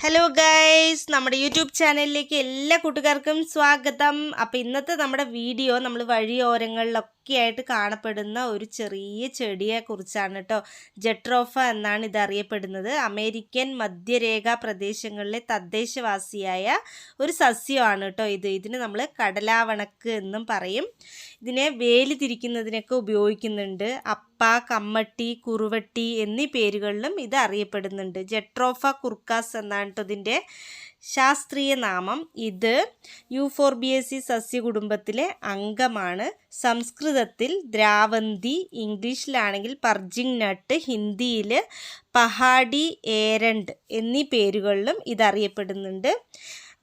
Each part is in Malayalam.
ഹലോ ഗൈസ്, നമ്മുടെ യൂട്യൂബ് ചാനലിലേക്ക് എല്ലാ കൂട്ടുകാർക്കും സ്വാഗതം. അപ്പോൾ ഇന്നത്തെ നമ്മുടെ വീഡിയോ നമ്മൾ വഴിയോരങ്ങളിലൊക്കെ ആയിട്ട് കാണപ്പെടുന്ന ഒരു ചെറിയ ചെടിയെക്കുറിച്ചാണ് കേട്ടോ. ജട്രോഫ എന്നാണ് ഇത് അറിയപ്പെടുന്നത്. അമേരിക്കൻ മധ്യരേഖാ പ്രദേശങ്ങളിലെ തദ്ദേശവാസിയായ ഒരു സസ്യമാണ് കേട്ടോ ഇതിന് നമ്മൾ കടലാവണക്ക് എന്നും പറയും. ഇതിനെ വേലി തിരിക്കുന്നതിനൊക്കെ ഉപയോഗിക്കുന്നുണ്ട്. കമ്മട്ടി, കുറുവട്ടി എന്നീ പേരുകളിലും ഇത് അറിയപ്പെടുന്നുണ്ട്. ജട്രോഫ കുർക്കാസ് എന്നാണ് കേട്ടോ ഇതിൻ്റെ ശാസ്ത്രീയ നാമം. ഇത് യൂഫോർബിയേസി സസ്യകുടുംബത്തിലെ അംഗമാണ്. സംസ്കൃതത്തിൽ ദ്രാവന്തി, ഇംഗ്ലീഷിലാണെങ്കിൽ പർജിങ് നട്ട്, ഹിന്ദിയിൽ പഹാഡി ഏരണ്ട് എന്നീ പേരുകളിലും ഇതറിയപ്പെടുന്നുണ്ട്.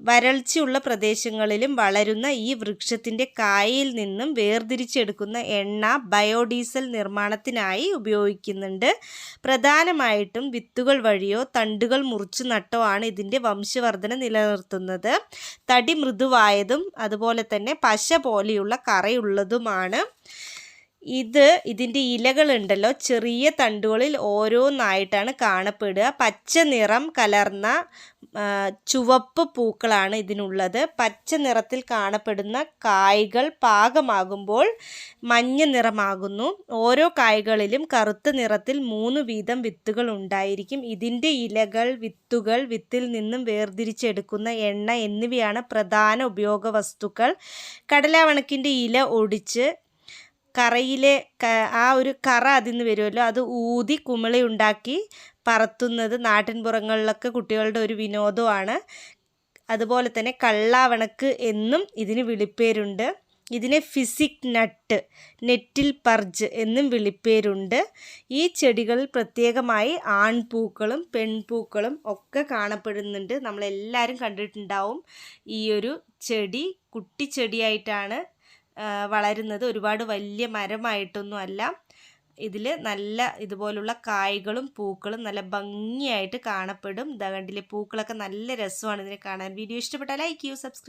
വരൾച്ചയുള്ള പ്രദേശങ്ങളിലും വളരുന്ന ഈ വൃക്ഷത്തിൻ്റെ കായയിൽ നിന്നും വേർതിരിച്ചെടുക്കുന്ന എണ്ണ ബയോഡീസൽ നിർമ്മാണത്തിനായി ഉപയോഗിക്കുന്നുണ്ട്. പ്രധാനമായിട്ടും വിത്തുകൾ വഴിയോ തണ്ടുകൾ മുറിച്ചു നട്ടോ ആണ് ഇതിൻ്റെ വംശവർധന നിലനിർത്തുന്നത്. തടി മൃദുവായതും അതുപോലെ തന്നെ പശ പോലെയുള്ള കറയുള്ളതുമാണ്. ഇതിൻ്റെ ഇലകളുണ്ടല്ലോ, ചെറിയ തണ്ടുകളിൽ ഓരോന്നായിട്ടാണ് കാണപ്പെടുക. പച്ച നിറം കലർന്ന ചുവപ്പ് പൂക്കളാണ് ഇതിനുള്ളത്. പച്ച നിറത്തിൽ കാണപ്പെടുന്ന കായ്കൾ പാകമാകുമ്പോൾ മഞ്ഞ നിറമാകുന്നു. ഓരോ കായ്കളിലും കറുത്ത നിറത്തിൽ 3 വീതം വിത്തുകൾ ഉണ്ടായിരിക്കും. ഇതിൻ്റെ ഇലകൾ, വിത്തുകൾ, വിത്തിൽ നിന്നും വേർതിരിച്ചെടുക്കുന്ന എണ്ണ എന്നിവയാണ് പ്രധാന ഉപയോഗ വസ്തുക്കൾ. കടലാവണക്കിൻ്റെ ഇല ഒടിച്ച് കറയിലെ ആ ഒരു കറ അതിൽ നിന്ന് വരുമല്ലോ, അത് ഊതി കുമിളയുണ്ടാക്കി പറത്തുന്നത് നാട്ടിൻപുറങ്ങളിലൊക്കെ കുട്ടികളുടെ ഒരു വിനോദമാണ്. അതുപോലെ തന്നെ കള്ളാവണക്ക് എന്നും ഇതിന് വിളിപ്പേരുണ്ട്. ഇതിനെ ഫിസിക് നട്ട്, നെറ്റിൽ പർജ് എന്നും വിളിപ്പേരുണ്ട്. ഈ ചെടികളിൽ പ്രത്യേകമായി ആൺപൂക്കളും പെൺപൂക്കളും ഒക്കെ കാണപ്പെടുന്നുണ്ട്. നമ്മളെല്ലാവരും കണ്ടിട്ടുണ്ടാവും. ഈ ഒരു ചെടി കുട്ടിച്ചെടിയായിട്ടാണ് വളരുന്നത്. ഒരുപാട് വലിയ മരമായിട്ടൊന്നും അല്ല. ഇതിൽ നല്ല ഇതുപോലുള്ള കായ്കളും പൂക്കളും നല്ല ഭംഗിയായിട്ട് കാണപ്പെടും. കണ്ടില്ലേ, പൂക്കളൊക്കെ നല്ല രസമാണ് ഇതിനെ കാണാൻ. വീഡിയോ ഇഷ്ടപ്പെട്ടാൽ ലൈക്ക് ചെയ്യൂ, സബ്സ്ക്രൈബ്